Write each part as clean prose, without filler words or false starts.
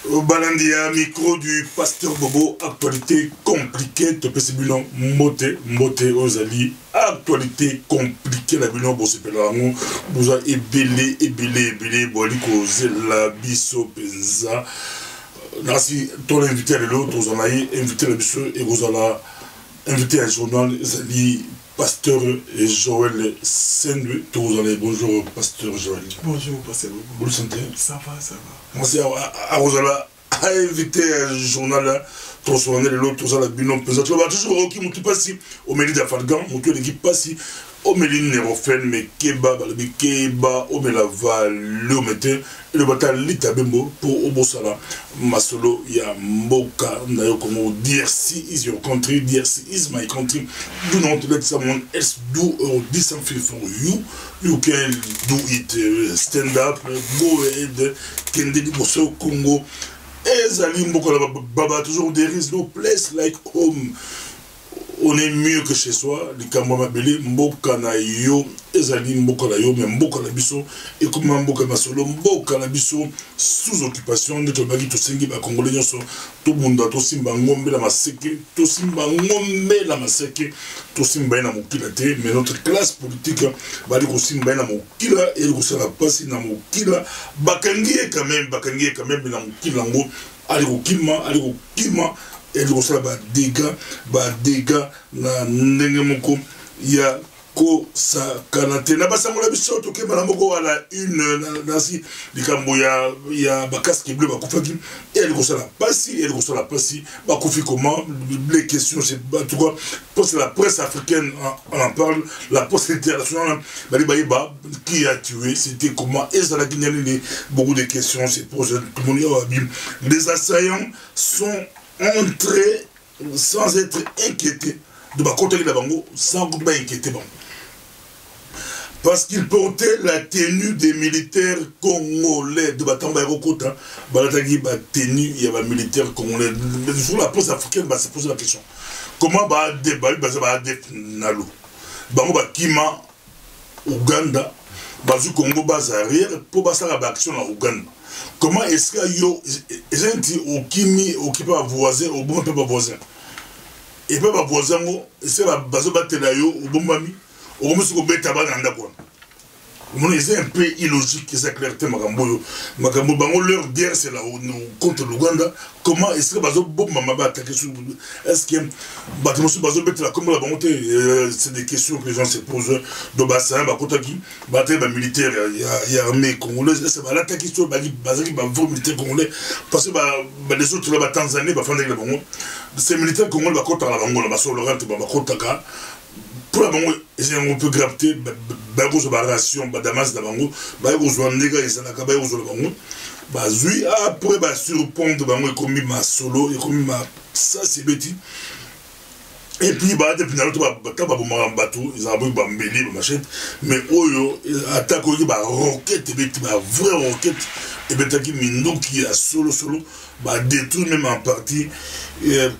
Balandia, micro du pasteur Bobo, actualité compliquée, topé bilan, moté aux alliés, actualité compliquée, la bilan, bon, c'est pas là, vous avez ébélé, bon, la biso, penza, nasi, ton invité à l'autre, vous en avez invité la biso, et vous allez invité à un journal, les alliés, pasteur Joël Sendwe, vous allez, bonjour, pasteur Joël. Bonjour, pasteur Bobo. Vous le sentez? Ça va. Moi, c'est à Rosala. A invité un journal, transformé l'autre, tout ça, la bilan pesant. Tu vas toujours au qui m'ont pas si, au Méli d'Afalgan, mon cœur d'équipe pas si, au Méli Nérofen, mais Keba, Balabi Keba, au Melava, le Mété, et le bataille Litabembo pour Obosala, Masolo, ya Mboka, Nayo, comme DRC is your country, DRC is my country. Do not let someone else do or do something for you. You can do it, stand up, go ahead, Kendi Bosso, Congo. Ezali Mboka Baba, toujours there is no place like home. On est mieux que chez soi. Les Kambama Beli, Mboka na yo, Ezali Mboka na yo, mais Mboka na biso, et comme Mboka Masolo, Mboka na biso, sous occupation, de Tobagi, Tosengi, Congolais, tout le monde, tout Simba Ngombe la Maseke, tout Simba Ngombe la Maseke, tout Simba na Mokilate, mais notre classe politique, Bali Simba na Mokila, et le Sala Passi na Mokila, Bakangi quand même, na Mokilango, Allez Kima, et le ça dégâts na ndenge moko ya ko sa kanate na basangola biso to ke bana moko wala une nasi likambo ya bakaski bleu bakufaki et le ça la passi bakufi comment les questions c'est en tout cas pour la presse africaine on en parle, la presse internationale baliba qui a tué, c'était comment, et ça la Guinée, beaucoup de questions c'est posé, tout le monde les assaillants sont entrés sans être inquiétés de ma côté de la bango, sans être inquiétés. Parce qu'ils portaient la tenue des militaires congolais de Batamba et Rokota, Balatagi, tenue, il y avait militaires congolais. Sur la presse africaine, se pose la question. Comment va débattre, Nalo Bango Kima, Ouganda, Bazu Congo, Bazarière, pour passer la action en Ouganda. Comment est-ce que yo ezenti okimi okipa voisin au bon peuple voisin et peuple voisin mo c'est la bazo batela yo au bon mami au musu ko beta ba nganda quoi c'est un peu illogique ça clarté makambo bango leur guerre c'est là contre l'Ouganda. Comment est-ce que bazo bon mama ba attaquer sur est-ce que bazo betela comme la bonté c'est des questions que les gens se posent do bassin ba kotaki ba militaire ya armée congolaise c'est ba l'attaquer sur bazaki ba vrai militaire congolais parce que les autres là Tanzanie ba fanda la bango ces militaires congolais ba kota la bango la baso Laurent ba kotaka pour la bango on peut grapter bago so ba ration ba damas da bango ba go zo ndega isana ka ba go zo la bango bazui après ba surpondre bango ekomi ma solo ekomi ma ça c'est bêti et puis ba depuis na l'autre ba bomba bateau ils ont ba mbeli ba machette mais oyo attaque oyo ba roquette bêti ba vraie roquette et betaki mindoki a solo ba détruit même en partie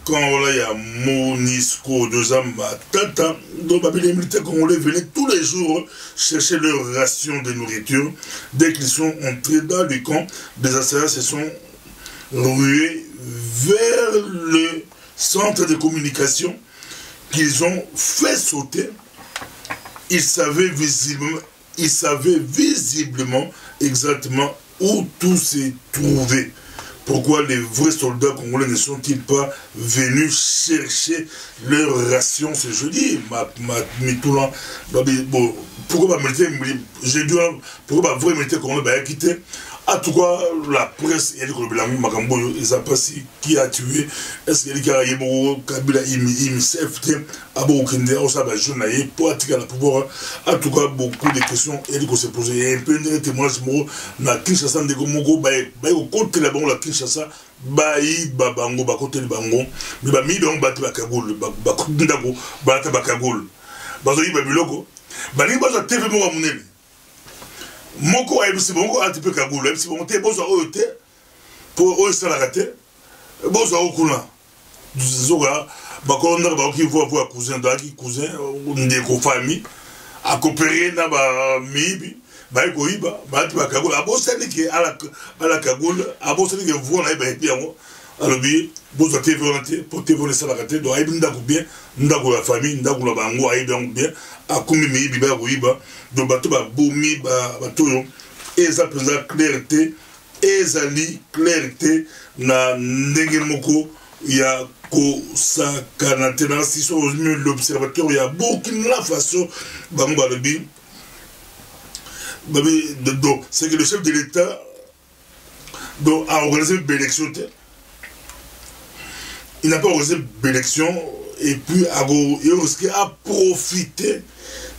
quand là il y a Monisco deux hommes tata donc les militaires congolais venaient tous les jours chercher leur ration de nourriture. Dès qu'ils sont entrés dans le camp, des assaillants se sont rués vers le centre de communication qu'ils ont fait sauter. Ils savaient visiblement exactement où tout s'est trouvé. Pourquoi les vrais soldats congolais ne sont-ils pas venus chercher leur ration ce jeudi? Pourquoi pas militaire, pourquoi pas vrai militaire congolais a quitté? En tout cas, la presse, il y a des gens qui a tué. Est-ce qu'il y a des gens Kabila safety Abo Kende, Osaba Jonaye, pour attirer la pouvoir? En tout cas, beaucoup de questions et se posent. Il y a un peu de témoignages na Kinshasa de Gomogo, contre la banque la Kinshasa, Babango, Bakote Bango, mais Bamidon Bati Bakagol, Bakundako, Bata Bakagol, Bazoï Babiloko, Bali Baza TV Moramunel. Moko MC bongo a peu Kagoul, MC bongo te bozo oyote pour oyo sala raté bozo okuna zoga bakonda ba ki voix cousin daki cousin ndeko famille a coopérer na ba mibi ba ko iba ba ti ba kagola abosani ke ala kagola abosani ke vola iba epi yango alobi bozo te volonté pour te voler ça la raté do aibi ndako bien ndako la famille ndako la bango aibi yango bien akumi mi biba ko iba do bato ba bomi ba toyo eza pesa clarté ezali clarté na ndenge moko ya ko sakana tena si so l'observateur ya Burkina Faso bango balobi c'est que le chef de l'État a organisé une élection. Il n'a pas organisé une élection et puis il risqué à profiter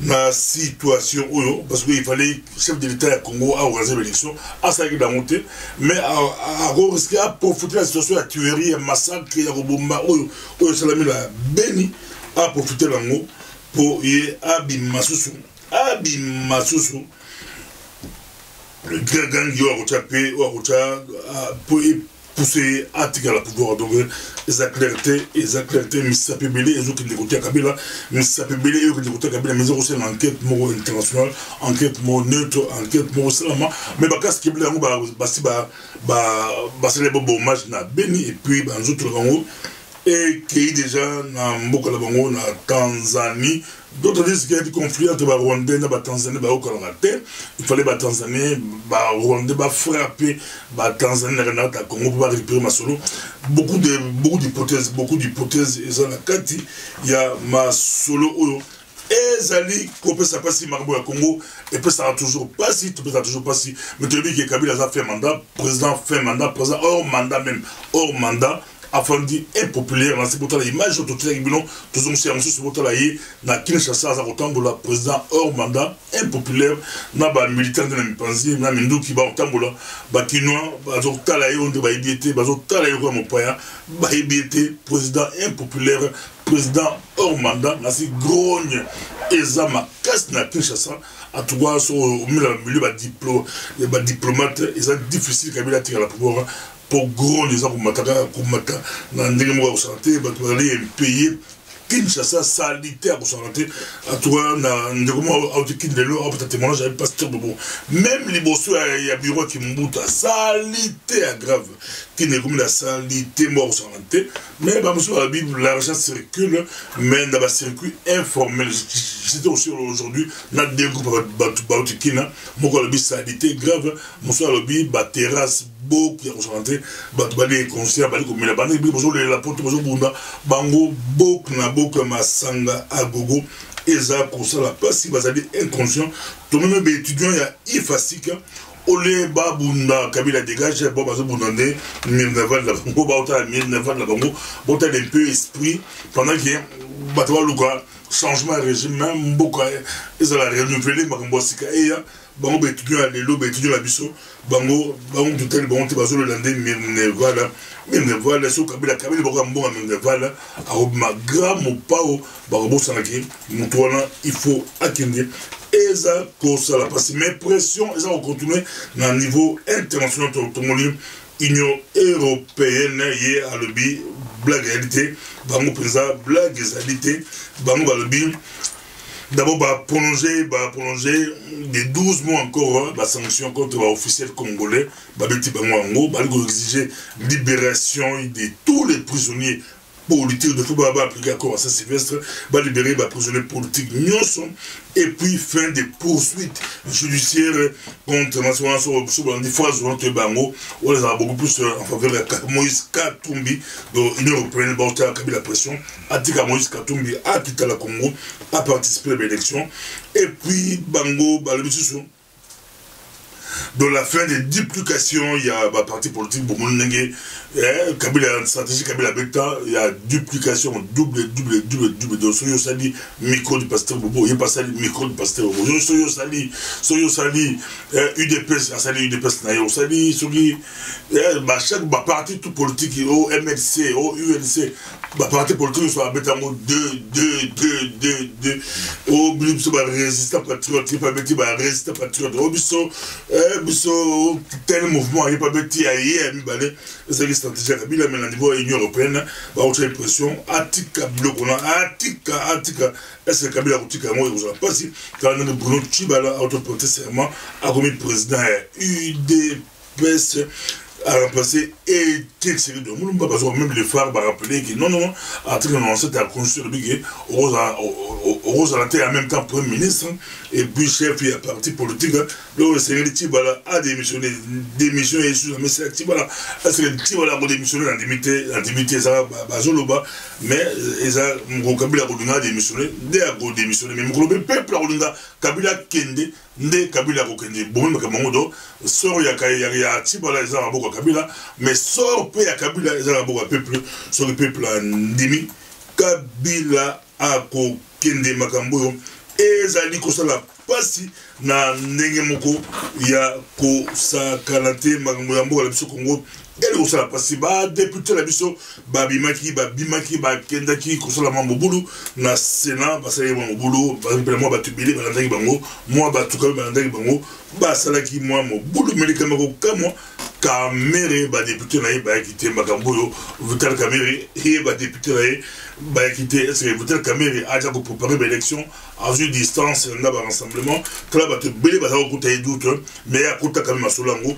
de la situation parce qu'il fallait le chef de l'État du Congo a organisé une élection à sa monter mais a risqué à profiter de la situation de la tuerie, massacre, il y a Robomba, Salami la béni à profiter de l'ango pour y abimasusu. Le grand qui a poussé à tirer la pouvoir. Donc, les clarté, mais ça peut mêler, les autres qui l'écoutent à Kabila, mais ça peut mêler, les autres qui l'écoutent à Kabila, mais c'est aussi une enquête internationale, enquête neutre, enquête salama. Mais parce qu'il y a un bon hommage à Beni, et puis, nous autres, et qui est déjà dans Mboka Labango, na Tanzanie. D'autres disent qu'il y a du conflit entre les Rwandais et les Tanzaniens. Il fallait que les Tanzaniens, les Rwandais frapper les Tanzaniens et les Congo pour récupérer Masolo. Beaucoup d'hypothèses, il y a Masolo. Et Zali, qu'on peut savoir si Marbo à Congo, et peut ça toujours pas si, mais tu as dit que Kabila a fait mandat, président fait mandat, président hors mandat, afin de dire impopulaire, c'est pour l'image de tout le monde, tous les gens qui sont là, na Kinshasa, ça autant pour le président hors mandat, impopulaire, na ba militaire de l'impanzi, na mindu qui va autant pour le bakinois, bazo talaye on de baibité, bazo talaye quoi mon paya, baibité, président impopulaire, président hors mandat, na si grogne, ezama casse na Kinshasa. En tout cas, au milieu des diplomates, c'est difficile qu'il y ait la pouvoir pour gros les gens pour matin dans des santé, pour aller payer Kinshasa salité à santé. En tout cas, j'avais pas ce bon. Même les bosseux, il y a bureau qui m'ont salité grave, qui n'est comme la salité mort santé. Mais l'argent circule, mais dans le circuit informel. C'était aussi aujourd'hui, dans des groupes Bautikina, mon salité grave, mon terrasse. Beaucoup qui ont chanté, les concerts, comme la bande, la porte, bango, beaucoup, masanga, agogo, et ça, comme ça, la passe, si vous avez inconscient, tout le monde est étudiant, il y a ifasika, Olé Babunda, Kabila dégage, bon, parce que vous n'avez pas de bango, bon, t'as un peu esprit, pendant qu'il y a changement de régime, même beaucoup, ils ont renouvelé, et bango étudiant à l'élo, étudiant à biso, bango de tel bon te bazo le landé mais voilà so kabila boko mbonga mais voilà a ma gram pao bango sanaki mutwana il faut akende eza ko sala parce mais pression eza on continuer na niveau international to moni Union européenne yé a lobby blague réalité bango penza blague réalité bango balobi. D'abord, prolonger des 12 mois encore la sanction contre l'officiel congolais, exiger libération de tous les prisonniers politiques de tout le monde appliqué à Saint-Sylvestre, libérer les prisonniers politiques et puis fin des poursuites judiciaires contre les phrases on les a beaucoup plus en faveur de Moïse Katumbi de l'Union européenne, la pression, Atika Moïse Katumbi a quitté la Congo, a participé à l'élection, et puis Bango, dans la fin des duplications, il y a un parti politique, Kabila stratégie, Kabila Beta, il y a duplication, double, donc Soyo Sali, micro du pasteur Bobo, il n'y a pas Sali, micro du pasteur Bobo, Soyo Sali, UDPS, Sali, UDPS, Nayo Sali, chaque parti tout politique, au MLC, au UNC, parti politique, soit Beta, au résistant patriote, il pas résistant patriote, au biso, biso tel mouvement il pas petit ailleurs mi balé c'est stratégie Kabila mais au niveau Union européenne ba autre pression atika bloc on atika est-ce que Kabila atika moi vous pas si quand on Bruno Tshibala autoporté serment a commis président UDPS a remplacé et quelle série de monde pas même les phares va rappeler que non article 97 a construit le budget Rose a été en même temps premier ministre et puis chef du parti politique le série Tshibala a démissionné et sous mais c'est Tshibala parce que Tshibala a démissionné en limité ça bazoloba mais eza Kabila a démissionné dès a démissionné mais le peuple a Kabila kende nde Kabila kokende bon makamongo sort ya Tshibala eza maboko Kabila mais sort pe ya Kabila eza maboko peuple sur le peuple ndimi Kabila a kokende makambo ezali kosala pasi na ndenge moko ya kosakana te makambo ya mboka la biso Congo ele kosala pasi ba député la biso babimaki bakendaki kosala mambobulu na Sénat basali mambobulu ba moi batubili balandaki bango moi batukami balandaki bango basalaki moi mobulu melikama ko kamo Kamere ba député na ye ba kité makambo yo Vital Kamere et ba député na ye ba kité est-ce que Vital Kamere a déjà préparé l'élection à une distance na ba rassemblement kala ba te belé ba ko tayi doute mais à kota quand même masolango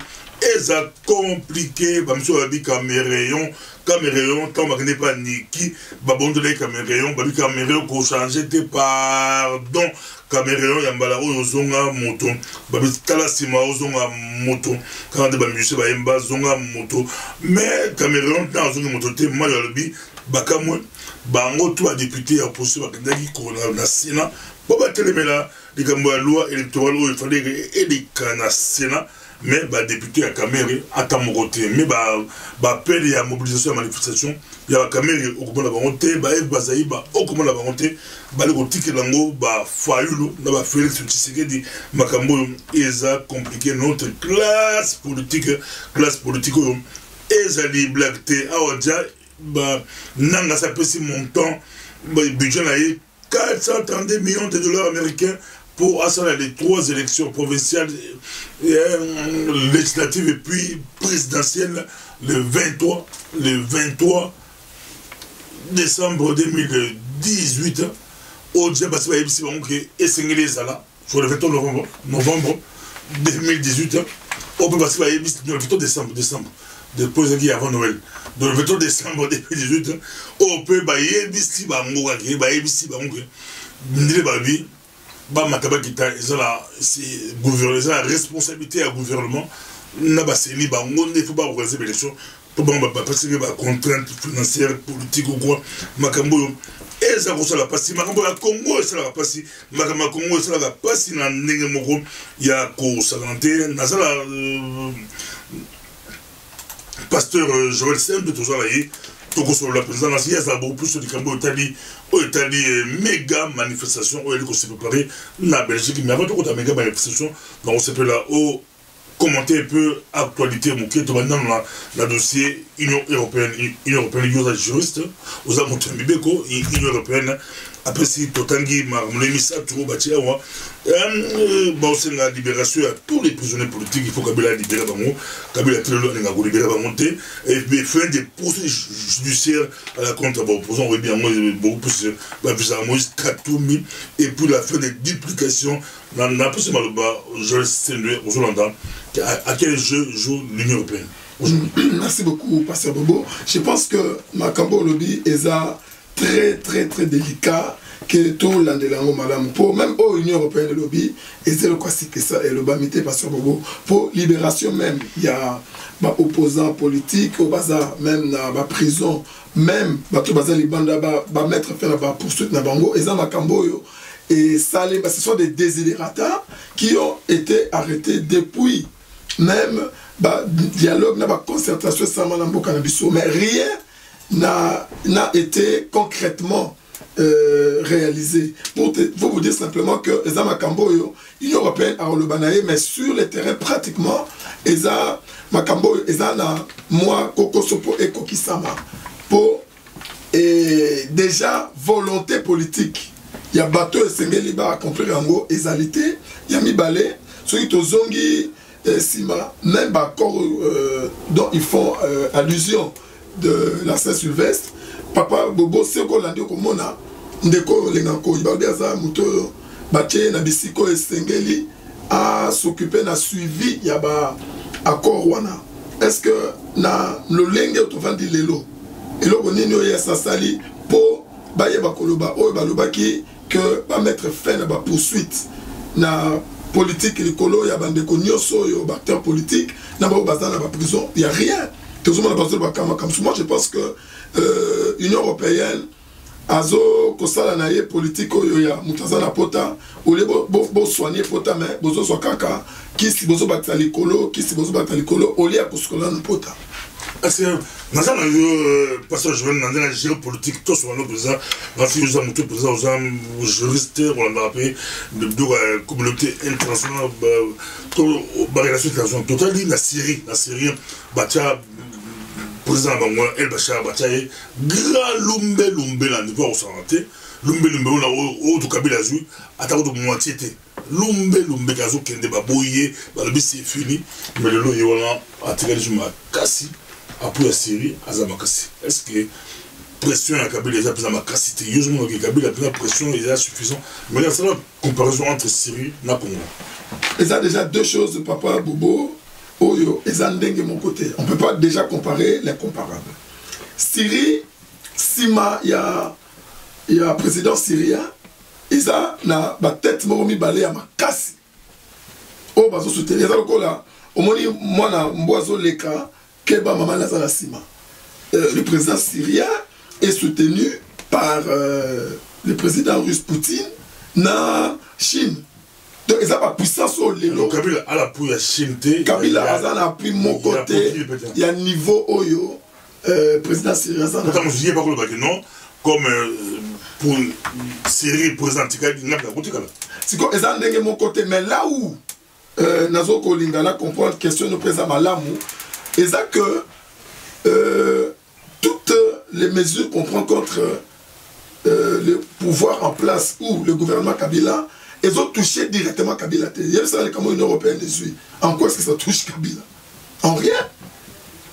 eza compliqué ba monsieur ba bi Cameroun tant ba n'est pas niki ba bondole Cameroun ba bi Cameroun ko changer te pardon Cameroun yambala oyo zonga moto ba bi kala sima ozonga moto quand de ba monsieur ba yemba zonga moto mais Cameroun dans zonga moto te mal lobi bakamwe bango to a député a posé bakendaki ko na Sénat bo ba telemela likambo ya loi électorale oyo fallait et na Sénat mais ba député à Cameroun atamokote mais ba pele ya mobilisation et manifestation ya Cameroun au komona bangote ba bazaïba au komona bangote ba le kotike lango ba fayulu na ba Félix Tshisekedi makambo eza compliqué notre classe politique ezali black te awadja ba nanga sa pesi montant budget na 432 millions de dollars américains pour assurer les 3 élections provinciales, législatives et puis présidentielles le 23 décembre 2018 au Djabas sur le 23 novembre 2018 on peut passer le 23 décembre depuis qu'il y a avant Noël. Donc le 23 décembre 2018 on peut bailler bisti bango ba mataba kita ezala c'est gouvernement la responsabilité à gouvernement na ba seli bango ne faut pas organiser l'élection pour ba parce que ba contrainte financière politique ou quoi makambo eza ko sala pasi makambo ya Congo sala pasi makambo ya Congo sala pasi na ndenge moko ya ko salante na sala pasteur Joël Saint de toujours là tout sur la présidence il y a beaucoup plus de cambo Italie méga manifestation où elle s'est préparée na Belgique mais avant tout la méga manifestation donc on s'est fait là au commenter un peu actualité mon qui est maintenant la dossier Union européenne aux juristes aux amonteurs Mibeko Union européenne après si Totangi Marmolemisa tout bâti awa bon c'est la libération à tous les prisonniers politiques il faut Kabila libérer bango Kabila telo nga ko libérer bango té et fin des procédures judiciaires à la contre opposant oui bien moi beaucoup plus ba visa Moïse Katoumi et puis la fin des duplications n'a pas seulement je sais aux Hollandais à quel jeu joue l'Union européenne. Merci beaucoup Pasteur Bobo. Je pense que Makambo lobby est très délicat que tout l'andelango madame pour même au Union européenne le lobby et c'est le quoi que ça et le bamité Pasteur Bobo pour libération même il y a ba opposants politiques au bazar même na ba prison même ba to bazar libanda ba mettre fin na ba poursuite na bango et ça Makambo yo et ça les ce sont des désidérata qui ont été arrêtés depuis même bah dialogue n'a pas concertation sans Malambo Cannabiso mais rien n'a été concrètement réalisé. Pour vous dire simplement que Eza Makambo, l'Union européenne a le banaye, mais sur le terrain pratiquement, Eza Makambo, Eza na moi Kokosopo et Kokisama pour déjà volonté politique. Il y a bateau et Sengeliba a compris Rango, Ezalité, il y a mis balai, ceux qui zongi Sima, même accord dont ils font allusion de la Saint-Sylvestre, Papa Bobo, c'est qu'on l'a dit comme on a, ndeko lenganko, il va dire ça, muto, baché na bisiko et sengeli, a s'occuper na suivi, il y a ba accord wana. Est-ce que na le lenge autovandi lelo, et là on est sa sali pour baye bakoloba, o baloba qui que pas mettre fin à ba poursuite na politique l'écolo, il y a des cognosos, il y a des acteurs politiques, il y a des prison, il n'y a rien. Moi, je pense que l'Union européenne, azo kosala na ye politique oyo mutaza na pota ole bo soigner pota mais bozo so kaka kisi bozo batala likolo kisi bozo batala likolo ole ya koskola na pota. Parce que dans un passage je vais dans la géopolitique tout sur le président rafi nous avons tout président aux juristes on a appelé de communauté internationale relation internationale totale la Syrie bacha président bango El Bachar bacha grand lumbe là niveau au santé lumbe on a au tout Kabila azui atako de moitié lumbe kazo kende baboye balobi c'est fini mais le lo yona atikali juma kasi après la Syrie, est-ce que pression à Kabila est plus à ma capacité? Je me dis que Kabila a pression est suffisant. Mais là, c'est la comparaison entre Syrie et Congo. Il y a déjà deux choses, Papa Bobo, Oyo, et Zandeng de mon côté. On ne peut pas déjà comparer les comparables. Syrie, Sima, il y a un président syrien, il a la tête moromi balé à ma casse. Oh, bah, il y a là, au moins, moi, je suis là. Keba Mama Lazara Sima. Le président syrien est soutenu par le président russe Poutine na Chine. Donc ils ont pas puissance au lélo. Kabila a l'appui à Chine. Kabila a l'appui mon côté. Il y a niveau Oyo président syrien. Attends, je dis pas que non comme pour Syrie président Tikal n'a pas côté là. C'est quoi ils ont mon côté mais là où Nazo Kolingala comprend question de président Malamou. Et ça que toutes les mesures qu'on prend contre le pouvoir en place ou le gouvernement Kabila, elles ont touché directement Kabila. Il y a ça comment l'Union européenne les suit. En quoi est-ce que ça touche Kabila? En rien.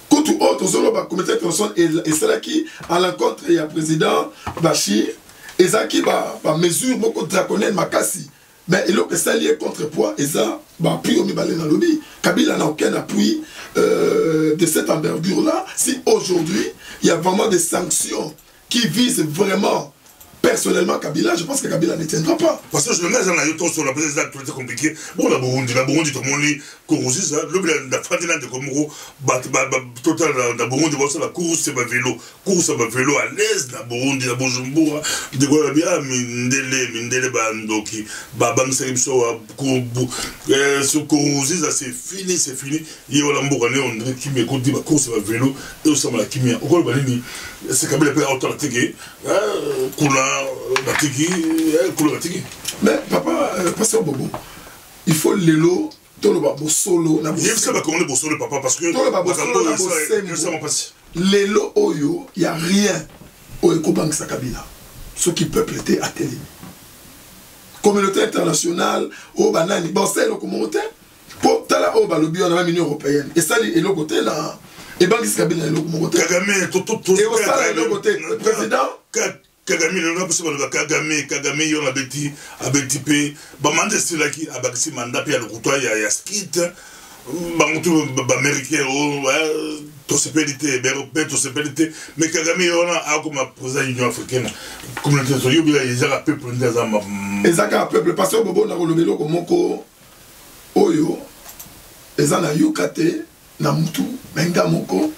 Quand tout autre, la communauté internationale et c'est là qui, à l'encontre, il y a le président Bachir, et ça qui va mesure beaucoup draconienne Makassi. Mais il y a que ça lié contrepoids et ça va appuyer au Mibalé dans le lobby. Kabila n'a aucun appui de cette envergure-là. Si aujourd'hui, il y a vraiment des sanctions qui visent vraiment personnellement Kabila, je pense que Kabila ne tiendra pas. Parce que je me mets dans la sur la présence d'actualité compliquée. Bon, la Burundi, tout le monde est corrosé, le la Fadina de Komoro, total, la Burundi, la course, c'est ma vélo. Course, c'est ma vélo à l'aise, la Burundi, la Bujumbura, de Guarabia, Mindele Bandoki, Babam Serimso, sur corrosé, c'est fini. Il y a un Bourane, on dirait qui m'écoute, dit ma course, c'est ma vélo, et aussi ma Kimia. Au Gol Balini, c'est Kabila peut autant attaquer, mais papa, pasteur Bobo, il faut l'élo, tout le babo solo. Il y a ça va commander pour solo papa parce que l'élo oyo, il n'y a rien au Ecobank Sakabila. Ce qui peuple était attelé. Communauté internationale, au banani, bon c'est le communauté. Pour tala au balobi on a l'Union européenne. Et ça et le côté là. Et Bank Sakabila et le communauté. Kagame tout. Et au ça et le côté président. Kagame le n'a pas Kagame yon a beti pe ba mande silaki abakisi manda pe ya lokuto ya skit ba mutu ba américain to sepelité européen to sepelité mais Kagame yon a comme président Union africaine communauté so yo bila yeza peuple ndaza ma ezaka peuple parce que bobo na kolobelo ko moko oyo ezana yukate na mutu menga moko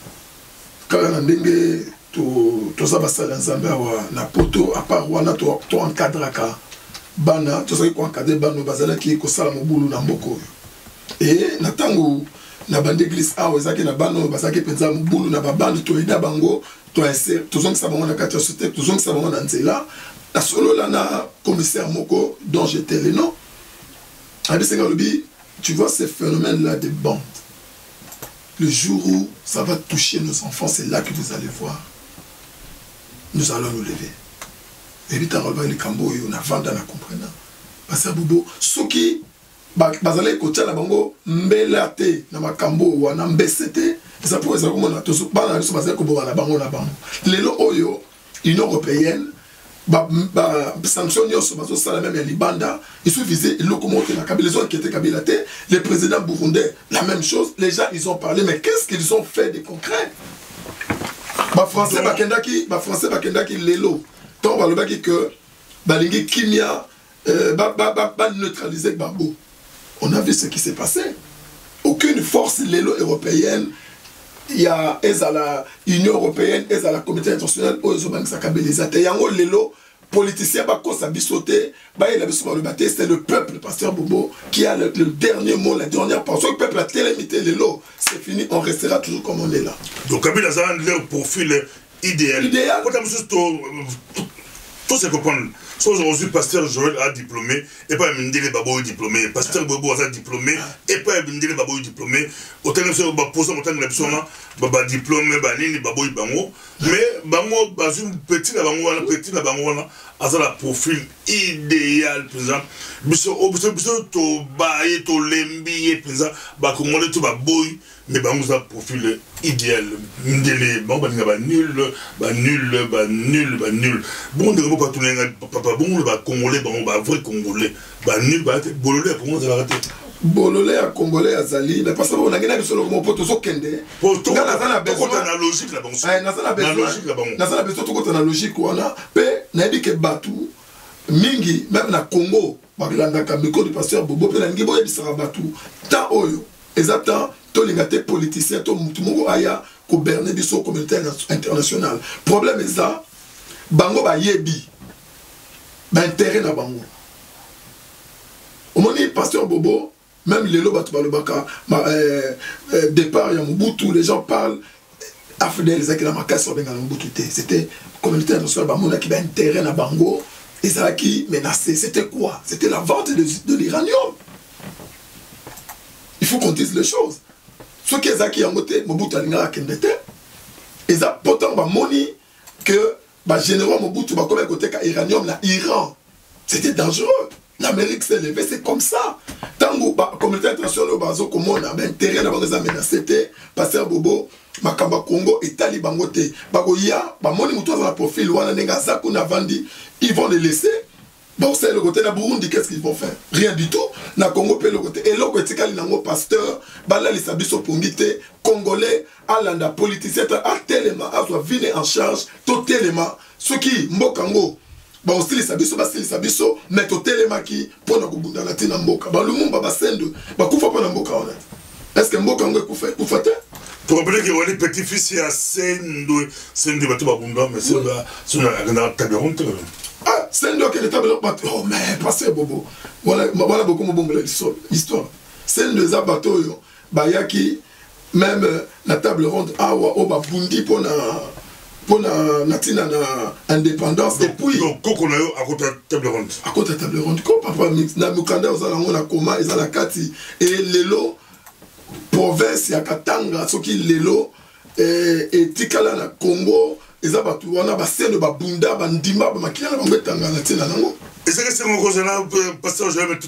kala na ndenge to ça va ça na poto à part wana to encadraka bana to ça ko encadrer bana bazala ki ko sala mobulu na mboko et na tango na bande église a ezaki na bana bazaki penza mobulu na babande to ida bango to insérer to zonga sabanga na kati ya société to zonga sabanga na nzela na solo là na commissaire moko dont j'étais le nom abisenga lobi tu vois ces phénomènes là de bandes le jour où ça va toucher nos enfants c'est là que vous allez voir. Nous allons nous lever. Et puis, on a vendu à la comprenant. Parce que Bobo, ceux qui bazali kotia na bango mbela te na makambo wana mbesete ça pour ça comme on a tous bana biso bazali koboka na bango lelo oyo Union européenne sanction nyonso bazosala même ya libanda il suffisait locomoter la Kabila, les autres qui étaient Kabila te, les présidents burundais la même chose, les gens ils ont parlé mais qu'est-ce qu'ils ont fait de concret? Français bakendaki lelo tant balobaki que balingi kimia neutraliser Gbagbo. On a vu ce qui s'est passé. Aucune force lelo européenne, il y a la Union européenne, la communauté internationale, yango lelo politicien bakosa bisoté, c'est le peuple, pasteur Bobo, qui a le dernier mot, la dernière parole. Le peuple a télémité lelo, c'est fini, on restera toujours comme on est là. Donc Kabila a leur profil idéal. Tout se comprendre. Aujourd'hui, pasteur Joël a diplômé, et pas Mindele Babo est diplômé. Pasteur Bobo a diplômé, et pas Mindele Babo est diplômé. Autant que ça, autant que la diplômé, Banini, Babo est Bango. Mais Bango, Bazum, petit la Bango, a la profil idéal, par exemple. Biso, to baye, to lembi, par exemple, Bakomole, to Baboy. Mais Bango a profil idéal. Mindele, Bango, nul. Bon, de pas tout papa, bon, le Congolais, bon, vrai Congolais. Nul, Bololais, pour moi, ça va arrêter. Bololais à Congolais à Zali, mais parce qu'on a gagné sur le mot pour tout ce kende. Pour tout, on a besoin d'analogique là-bas. On a besoin de analogique, on a, mais, n'a dit que Batou, Mingi, même na Congo, Baglandaka, Miko du pasteur Bobo, puis la Ngibo, il sera Batou. Tant Oyo, exactement, tous les gâtés politiciens, tout le monde aya, gouverner biso communauté internationale. Problème est ça, Bango ba yebi, ba intérêt na Bango. Au moment où pasteur Bobo, même les lots Batubalobaka, départ, il y a Mobutu, les gens parlent, Afdel, c'était communauté internationale, Bango qui a intérêt na Bango, et ça qui menacé. C'était quoi? C'était la vente de l'uranium. Il faut qu'on dise les choses. Ce qui est qui en côté, Mobutu a Kendete, et ça pourtant ba moni que ba général Mobutu ba comme côté uranium na Iran. C'était dangereux. L'Amérique s'est levée, c'est comme ça. Tant que la communauté internationale bazo comme on a intérêt d'avoir des menacés, c'était pasteur Bobo, Makamba Congo et Tali Bangote. Bagoya, ba moni muto dans la profil wana nenga zaku na vandi, ils vont les laisser. Bon, c'est le côté na Burundi, qu'est-ce qu'ils vont faire? Rien du tout. Na Congo pe le côté. Et l'autre côté nango pasteur, bala les sabiso pongite, congolais, alanda politicien, a tellement a soit venu en charge, totalement ceux qui mbokango. Ba aussi les sabiso, mais totalement qui pour na kubunda la tina mboka. Ba le monde ba sendo, ba kufa pa na mboka ona. Est-ce que mbokango kufa te? Tu rappelles que les petits-fils à Sendo bateau babunda, mais c'est la table ronde. Ah, c'est là que les tables rondes. Oh, mais passez Bobo. Voilà beaucoup de l'histoire. C'est un des bateaux, Bayaki, même la table ronde, Awa, Oba Bundi pour la natina indépendance. Et puis. Donc, on a eu à côté de la table ronde. À côté de la table ronde. Comme papa, Namukanda, on a Koma, ils ont la Kati. Et Lelo, province, il y a Katanga, ce qui Lelo, et Tikala, na Congo. Et ça va tout, on a basé le babunda, bandima, bamakina, bametanga, na tina nango. Et c'est que c'est mon cousin là, pasteur, je vais mettre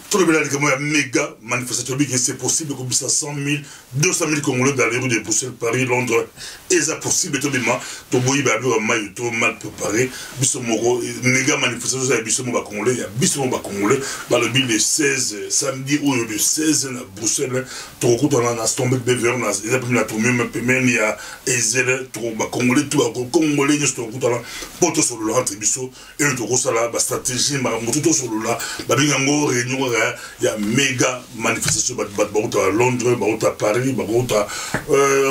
tout le bénéfice comme une méga manifestation que c'est possible comme ça 100 000, 200 000 Congolais dans les rues de Bruxelles, Paris, Londres. Et c'est possible, tout le monde, tout le monde, tout mal préparé. Bissomoro, méga manifestation, il y a Bissomoro Congolais, il y a Bissomoro Congolais. Dans le bill le 16, samedi ou le 16 à Bruxelles, tout le monde a tombé de Bever, il y a pris la tombée, mais il y a Ezel, tout le Congolais, tout le Congolais, tout le monde, porte sur le rentre Bisso, et tout le monde, la stratégie, tout sur le là, Babingango, réunion. Il y a méga manifestation à Londres, à Paris, à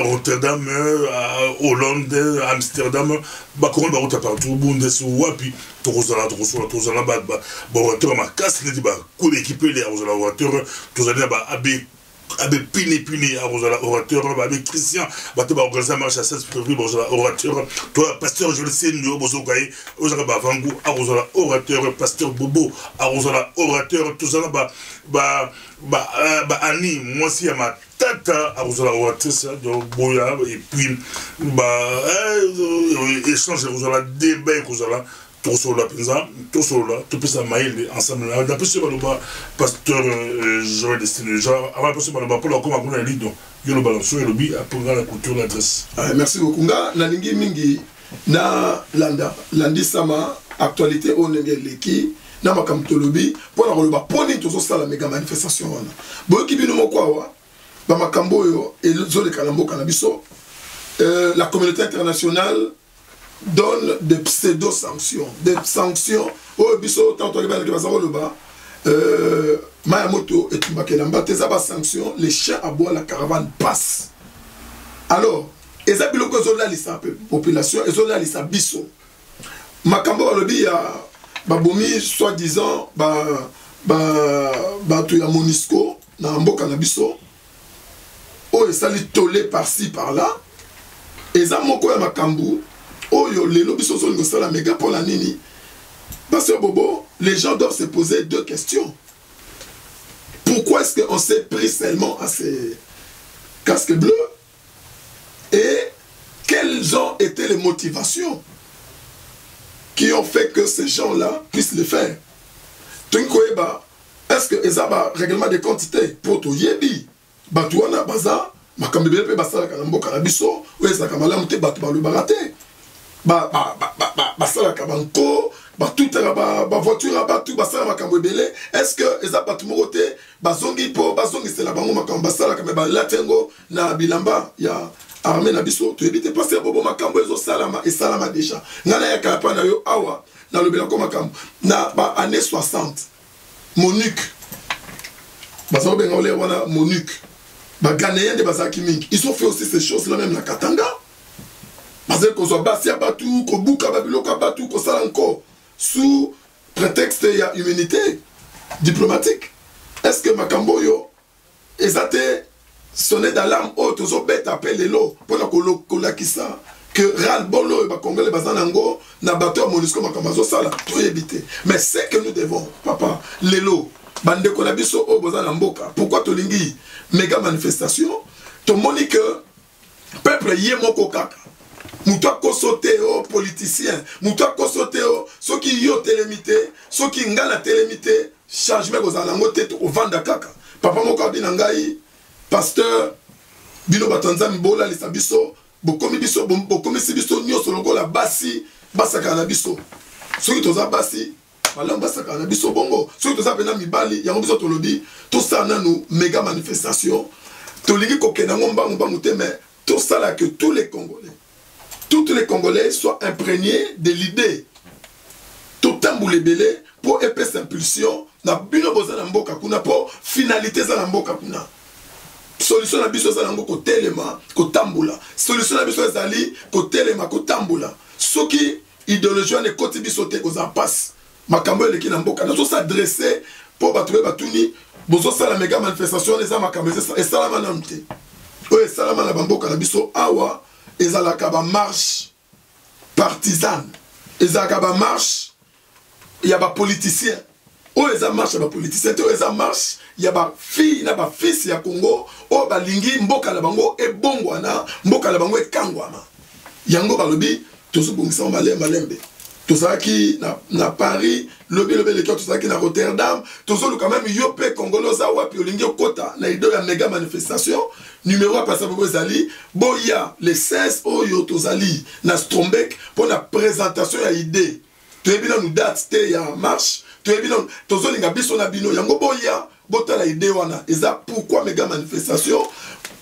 Rotterdam, à Hollande, à Amsterdam, à partout, Wapi, pini orateur avec Christian organiser marche à 16 février orateur toi pasteur je le sais nous bozokaye ozaka vangu orateur pasteur Bobo orateur tout ça ani moi si à ma tata oratrice de Boya et puis échange débat tosola penza tosola topesa maele ensemble na pesi baloba pasteur Joël Destiné genre avant pesi baloba pour la comme kuna lido yo lo balanso yo lobi pour la culture l'adresse. Merci beaucoup nga na lingi mingi na landi sama actualité on leki na makamto lobi pour la loba poni tozo sala méga manifestation wana boki bino mokwa ba makambo yo ezo le kalambo kanabiso la communauté internationale donne des pseudo-sanctions. Des sanctions. Oh, biso, tant que Mayamoto et Tumbakelamba, tes sanctions, les chiens à bois, la caravane passe. Alors, les abiloko zola lisa population, et zola lisa biso. Makambo alobi ya babomi soi-disant tu ya Monisco na mboka na biso. Oh, et ça li tolé par-ci par-là. Et ça moko ya makambu. Oh yo lelo biso so ngo sala méga pour la nini. Parce que Bobo, les gens doivent se poser deux questions. Pourquoi est-ce qu'on s'est pris seulement à ces casques bleus? Et quelles ont été les motivations qui ont fait que ces gens-là puissent le faire? Est-ce que ils ont un règlement de quantité pour tout yebi? Batouana baza, makambebe pe basala kanambo kanabiso, ou est-ce que malamu te batu balu barate? Basala kabanko, tout la voiture tout basala makambo ebele. Est-ce que ils ont batu morote, bazongi po, bazongi c'est la bango makambo basala kameba latengo na bilamba ya armée na biso. Tu évite passer bobo makambo ezo salama et salama déjà. Ngana ya kalapa na yo awa na lobela ko makambo na ba année 60. Monique. Bazalo benga ole wana Monique. Ba Ghanéens de Bazaki Ming. Ils ont fait aussi ces choses là même na Katanga. Parce qu'on soit basé à Batou, qu'on boucle à Babylone, qu'on Batou, qu'on sale encore, sous prétexte il y a humanité diplomatique. Est-ce que Makambo yo, ils ont sonné d'alarme haute, ils ont bête appelé les lots, pour la kolakisa, que ral bolo, les Congolais bazanango, na bateau Monisco Makambazo sala, tout éviter. Mais c'est que nous devons, papa, les lots, bande konabiso o bazanamboka. Pourquoi tu lingi méga manifestation? Tu moni que peuple yemoko kaka. Mouta kosote aux politiciens, mouta kosote aux ceux qui yo télémité, ceux qui ngana télémité, changement aux alangote au vanda kaka. Papa moko dinangai, pasteur, bino batanzami bola les sabiso, bokomi biso, bokomi sibiso nyo solongo la basi, basaka na biso. Ceux qui toza basi, malam basaka na biso bongo, ceux qui toza pena mibali, yango biso tolobi, tout ça nanu méga manifestation, tolingi kokena ngomba ngomba mais tout ça là que tous les Congolais soient imprégnés de l'idée. Tout tamboulé belé pour épaisse impulsion. Na bino boza na mboka kuna pour finalité za na mboka kuna. Solution na biso za na mboka telema ko tambula. Solution na biso zali ko telema ko tambula. Soki idéologie ne koti biso te ko za passe. Makambo eleki na mboka na so s'adresser pour batoué batuni bozo sala méga manifestation les amakambo et salama na mte. O salama na mboka na biso awa. Ils ont la marche partisane. Ils ont la marche, il y a des politiciens. Où ils ont marche, il y a des politiciens. Où ils ont marche, il y a des filles, il y a des fils, il y a Congo. Où balingi mboka la bango et bongwana, mboka la bango et kangwana. Yango balobi, tout ce bon sang malembe. Tout ça qui na Paris, lobi les tout ça qui na Rotterdam, tout ça quand même yopé congolosa wapi olingi kota na ido ya méga manifestation. Numéro à passer pour Zali, boya les 16 oyo tozali na Strombeck pour la présentation ya idée. Tu es bien nous date te ya marche, tu es bien tozo linga biso na bino yango boya bota la idée wana. Et ça pourquoi méga manifestation?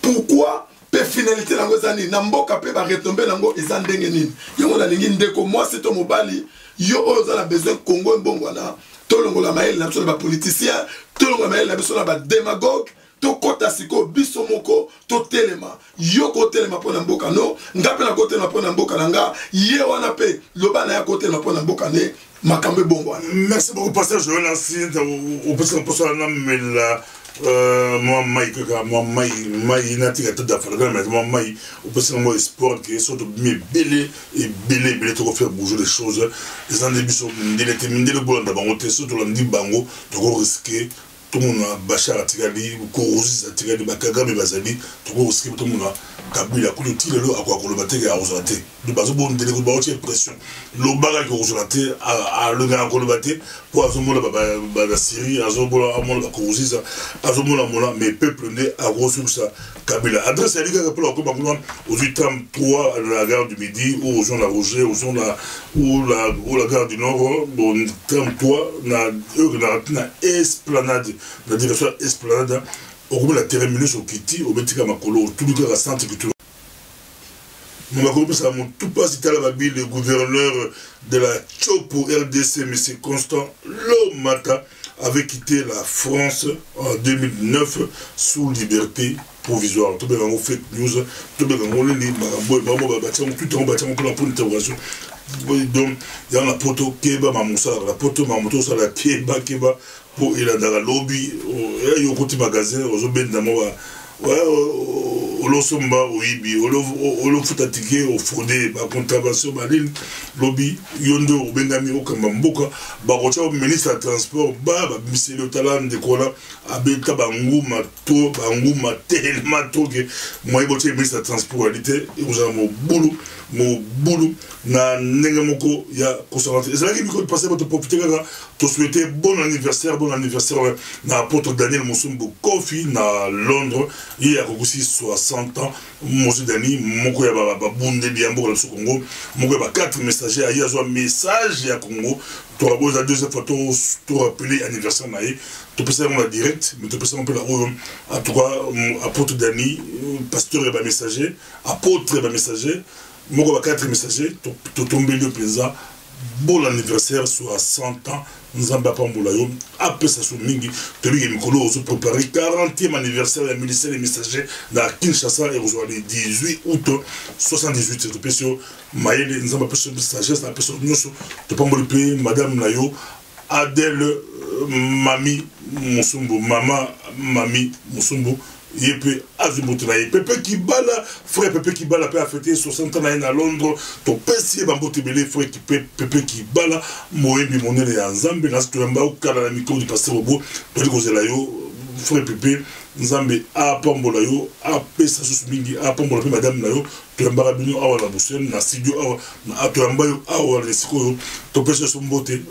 Pourquoi pe finalité nango zani na mboka pe ba retomber nango eza ndenge nini? Yango na lingi ndeko moi c'est ton mobali yo oza na besoin Congo mbongwana. Tolongo la mael na biso ba politicien, tolongo la mael na biso na ba démagogue. To kota siko biso moko to telema yo ko telema pona mboka no ngape na kote na pona mboka nanga ye wana pe loba na ya kote na pona mboka ne makambe bongo. Merci beaucoup pasteur Joël Nancy au petit poste na mela moi mai natika tout à fait mais moi mai au petit moment espoir que sont de belé to faire bouger les choses les en début sont le bon d'abord on te surtout lundi bango to risquer tout le monde a Bachar Atikali, Kourouzi Atikali, Bakagame Bazali, tout le monde a Kabila ko ti lelo akwa ko lobate ga ozate de bazo bon de ko ba oti pression lo baga ko ozate a le ga ko lobate pour azomola ba Syrie azomola amola ko uziza azomola mola mais peuple né a sur ça Kabila adresse à l'IGA pour ko ba aux 833 de la gare du Midi ou aux gens la Roger aux gens la ou la gare du Nord bon 33 na esplanade la direction esplanade au la terminus au Kiti au Betika Makolo tout le cas centre que tout Makolo ça mon tout pas cité la Babi le gouverneur de la Chopo RDC M. Constant Lomata avait quitté la France en 2009 sous liberté provisoire. Tout le monde fait news, tout le monde lit tout en bâtiment pour la interrogation. Donc il y a la poto Keba Mamoussa, la poto Mamoto ça la Keba pour il a dans la lobby il y a un petit magasin aux obènes d'amour olosomba oyibi olofutatike ofraude ba contravention balil lobby yondo obengami okamba mboka ba kocha ministre de transport ba miselo talent de kola abeta banguma tellement to que moi boté ministre de transportalité uza mo bulu na ndenge moko ya conservateur ezalaki biko passer votre profiter kaka to souhaiter bon anniversaire na apôtre Daniel Musumbu Kofi na Londres il y a aussi 60 ans Monsieur Dani moko ya ba bunde biambo la Congo moko ya 4 messagers a yazo message ya Congo to aboza deuxième fois to rappeler anniversaire na to passer en direct mais to passer un peu la en tout cas apôtre Dani pasteur ya ba messager apôtre ya ba messager moko ba 4 messagers to tomber le président bon anniversaire 60 ans Nzamba Pambola yo après ça sur mingi to bi mikolo ozo préparer 40e anniversaire du ministère des messagers na Kinshasa et rejoindre le 18 août 78 to pesio mayele Nzamba pesio sagesse na pesio nyoso to Pambola pe madame Nayo Adèle Mami Musumbu Mami Musumbu Yepe Azumutuna Pepe Kibala frère Pepe Kibala peut fêter 60 ans à Londres to pesi bambote belé frère qui Pepe Kibala moyebi monene ya Nzambe na stoyamba okala na micro du pasteur Bobo to likozela yo frère Pepe Nzambe a Pambola yo a pesa susmingi a Pambola pe madame na yo to yamba bino awa na busen na studio awa na to yamba yo awa le siko to pesa so mbote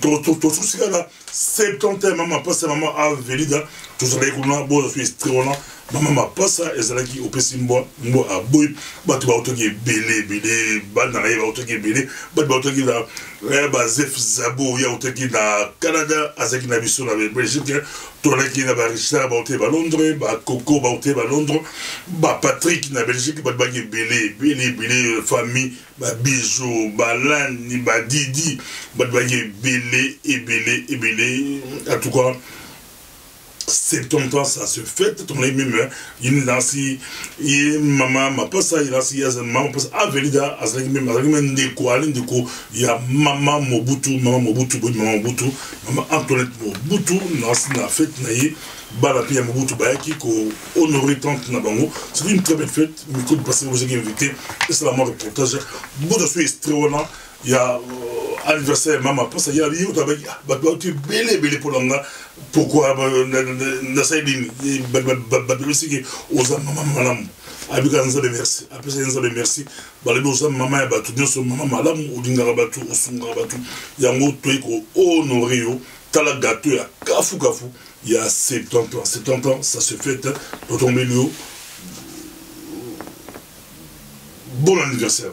to susikala 70 maman passe maman a velida to zala kuna bo so estrona maman passe ezalaki opesi mbo a boy batu ba otoki belé bana na ba otoki belé batu ba otoki na ba Zef Zabo ya otoki na Canada azaki na biso na Belgique to laki na ba Richard ba otoki ba Londres ba Coco ba otoki ba Londres ba Patrick na Belgique batu ba belé famille ba Bijou ba Lani ba Didi batu ba belé en tout cas 70 ans ça se fait ton même il nansi il maman ma pas ça il a si maman pas avelida azaki même ndeko ya maman Mobutu maman Antoinette Mobutu na fête naie bala pia Mobutu bayaki ko honorer tante na bango c'est une très belle fête mais que passer vous avez invité et c'est la mort reportage bodo suis extraordinaire il y a anniversaire maman parce qu'il y a eu tu belé pour l'anga pourquoi na saidini aussi aux maman malam abika nza de merci après ça nza de merci balebi aux maman ya batu nyoso maman malam odingara batu osungara batu yango toiko honorer yo tala gâteau ya kafu il y a 70 ans ça se fête to tomber le bon anniversaire.